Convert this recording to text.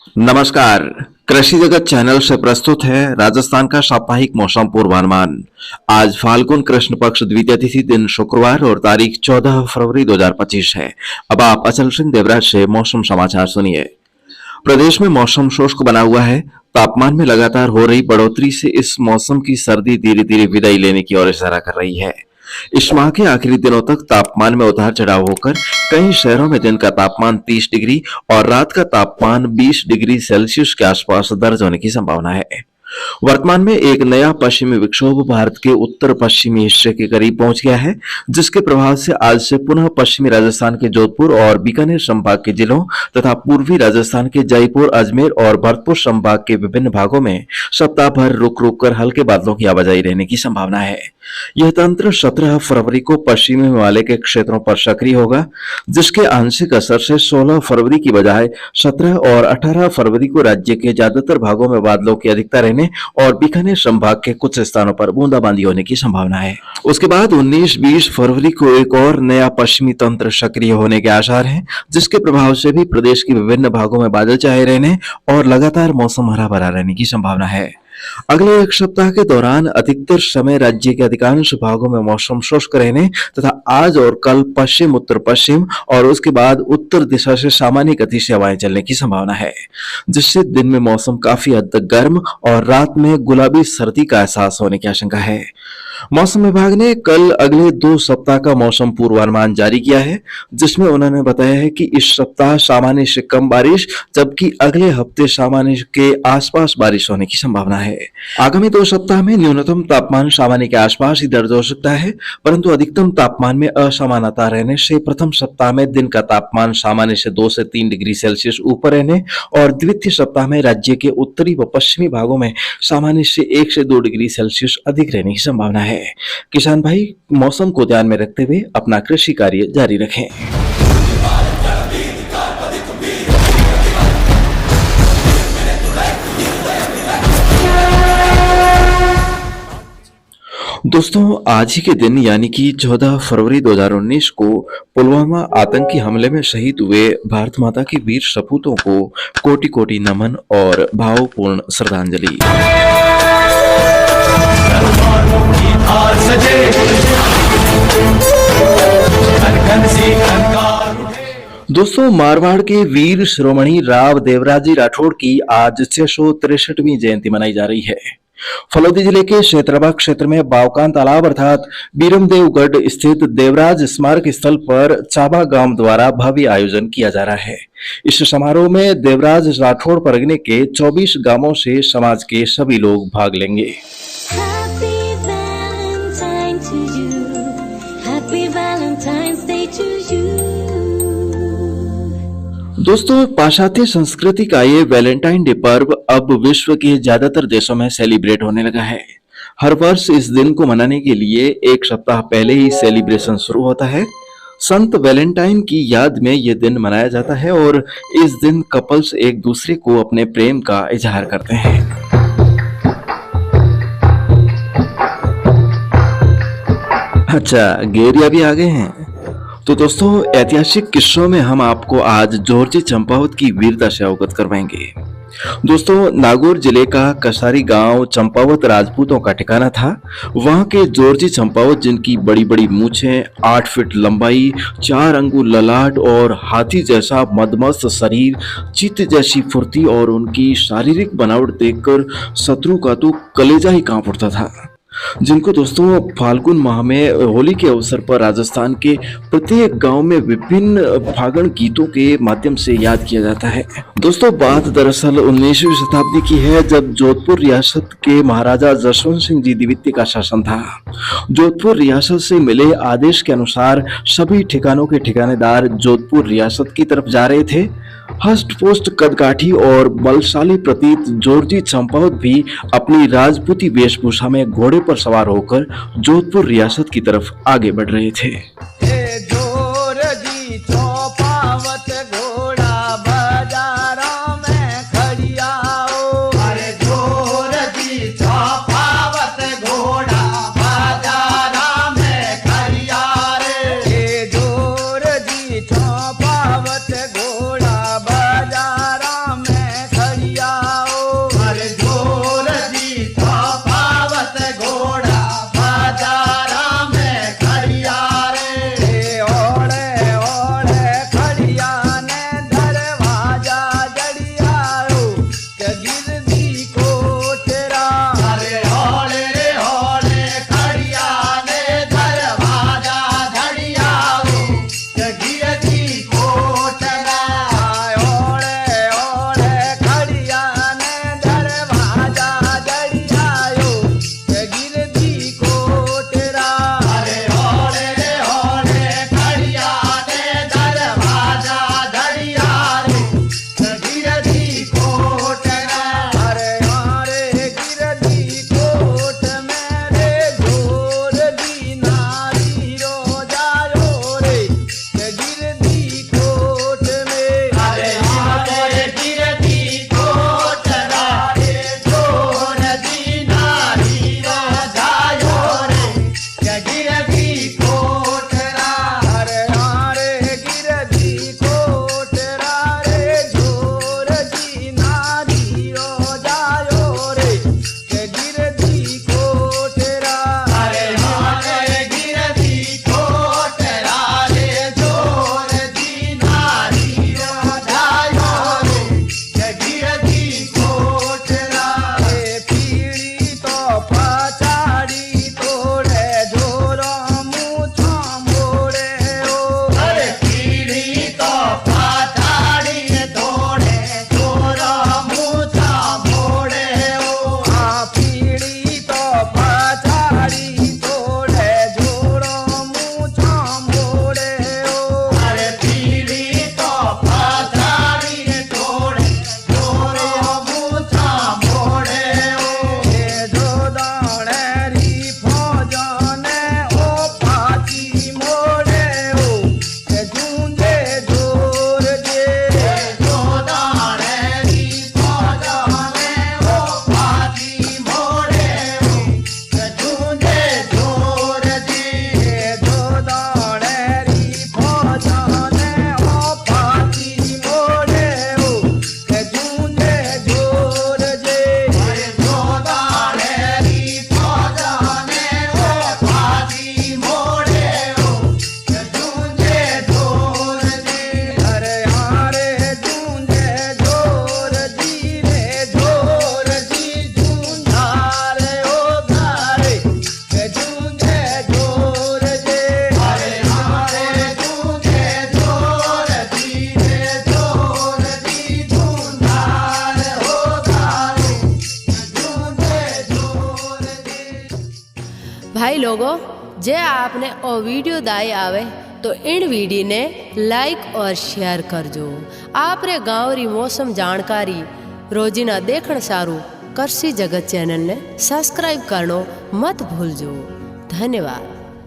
नमस्कार। कृषि जगत चैनल से प्रस्तुत है राजस्थान का साप्ताहिक मौसम पूर्वानुमान। आज फाल्गुन कृष्ण पक्ष द्वितीय तिथि दिन शुक्रवार और तारीख 14 फरवरी 2025 है। अब आप अचल सिंह देवराज से मौसम समाचार सुनिए। प्रदेश में मौसम शुष्क बना हुआ है। तापमान में लगातार हो रही बढ़ोतरी से इस मौसम की सर्दी धीरे धीरे विदाई लेने की ओर इशारा कर रही है। इस माह के आखिरी दिनों तक तापमान में उतार चढ़ाव होकर कई शहरों में दिन का तापमान 30 डिग्री और रात का तापमान 20 डिग्री सेल्सियस के आसपास दर्ज होने की संभावना है। वर्तमान में एक नया पश्चिमी विक्षोभ भारत के उत्तर पश्चिमी हिस्से के करीब पहुंच गया है, जिसके प्रभाव से आज से पुनः पश्चिमी राजस्थान के जोधपुर और बीकानेर संभाग के जिलों तथा पूर्वी राजस्थान के जयपुर, अजमेर और भरतपुर संभाग के विभिन्न भागों में सप्ताह भर रुक रुक कर हल्के बादलों की आवाजाही रहने की संभावना है। यह तंत्र 17 फरवरी को पश्चिमी हिमालय के क्षेत्रों पर सक्रिय होगा, जिसके आंशिक असर से 16 फरवरी की बजाय 17 और 18 फरवरी को राज्य के ज्यादातर भागों में बादलों की अधिकता रहने और बीकानेर संभाग के कुछ स्थानों पर बूंदाबांदी होने की संभावना है। उसके बाद 19-20 फरवरी को एक और नया पश्चिमी तंत्र सक्रिय होने के आसार हैं, जिसके प्रभाव से भी प्रदेश के विभिन्न भागों में बादल छाए रहने और लगातार मौसम हरा भरा रहने की संभावना है। अगले एक सप्ताह के दौरान अधिकतर समय राज्य के अधिकांश भागों में मौसम शुष्क रहने तथा आज और कल पश्चिम उत्तर पश्चिम और उसके बाद उत्तर दिशा से सामान्य गति से हवाएं चलने की संभावना है, जिससे दिन में मौसम काफी हद तक गर्म और रात में गुलाबी सर्दी का एहसास होने की आशंका है। मौसम विभाग ने कल अगले 2 सप्ताह का मौसम पूर्वानुमान जारी किया है, जिसमें उन्होंने बताया है कि इस सप्ताह सामान्य से कम बारिश जबकि अगले हफ्ते सामान्य के आसपास बारिश होने की संभावना है। आगामी 2 सप्ताह में न्यूनतम तापमान सामान्य के आसपास ही दर्ज हो सकता है, परंतु अधिकतम तापमान में असमानता रहने से प्रथम सप्ताह में दिन का तापमान सामान्य से 2 से 3 डिग्री सेल्सियस ऊपर रहने और द्वितीय सप्ताह में राज्य के उत्तरी व पश्चिमी भागों में सामान्य से 1 से 2 डिग्री सेल्सियस अधिक रहने की संभावना है। किसान भाई, मौसम को ध्यान में रखते हुए अपना कृषि कार्य जारी रखें। दोस्तों, आज ही के दिन यानी कि 14 फरवरी 2019 को पुलवामा आतंकी हमले में शहीद हुए भारत माता की वीर सपूतों को कोटि कोटि नमन और भावपूर्ण श्रद्धांजलि। दोस्तों, मारवाड़ के वीर शिरोमणि राव देवराजी राठौड़ की आज 663वीं जयंती मनाई जा रही है। फलोदी जिले के क्षेत्रबा क्षेत्र में बावकान तालाब अर्थात बीरमदेवगढ़ स्थित देवराज स्मारक स्थल पर चाबा गांव द्वारा भव्य आयोजन किया जा रहा है। इस समारोह में देवराज राठौड़ परगने के 24 गांवों से समाज के सभी लोग भाग लेंगे। दोस्तों, पाश्चात्य संस्कृति का ये वैलेंटाइन डे पर्व अब विश्व के ज्यादातर देशों में सेलिब्रेट होने लगा है। हर वर्ष इस दिन को मनाने के लिए एक सप्ताह पहले ही सेलिब्रेशन शुरू होता है। संत वैलेंटाइन की याद में यह दिन मनाया जाता है और इस दिन कपल्स एक दूसरे को अपने प्रेम का इजहार करते हैं। अच्छा, गेरिया भी आ गए हैं। तो दोस्तों, ऐतिहासिक किस्सों में हम आपको आज जोरजी चंपावत की वीरता से अवगत करवाएंगे। दोस्तों, नागौर जिले का कसारी गांव चंपावत राजपूतों का ठिकाना था। वहां के जोरजी चंपावत, जिनकी बड़ी बड़ी मूछें, 8 फीट लंबाई, 4 अंगुल ललाट और हाथी जैसा मदमस्त शरीर, चीते जैसी फुर्ती और उनकी शारीरिक बनावट देखकर शत्रु का तो कलेजा ही कांप उठता था। जिनको दोस्तों फाल्गुन माह में होली के अवसर पर राजस्थान के प्रत्येक गांव में विभिन्न फागण गीतों के माध्यम से याद किया जाता है। दोस्तों, बात दरअसल 19वीं शताब्दी की है, जब जोधपुर रियासत के महाराजा जसवंत सिंह जी द्वितीय का शासन था। जोधपुर रियासत से मिले आदेश के अनुसार सभी ठिकानों के ठिकानेदार जोधपुर रियासत की तरफ जा रहे थे। हष्ट पुष्ट कदकाठी और बलशाली प्रतीत जोरजी चंपावत भी अपनी राजपूती वेशभूषा में घोड़े पर सवार होकर जोधपुर रियासत की तरफ आगे बढ़ रहे थे। भाई लोगों, जे आपने ओ वीडियो दाई आवे तो इन वीडियो ने लाइक और शेयर करजो। आपरे गाँव री मौसम जानकारी रोजीना देखण सारू कृषि जगत चैनल ने सब्सक्राइब करनो मत भूलजो। धन्यवाद।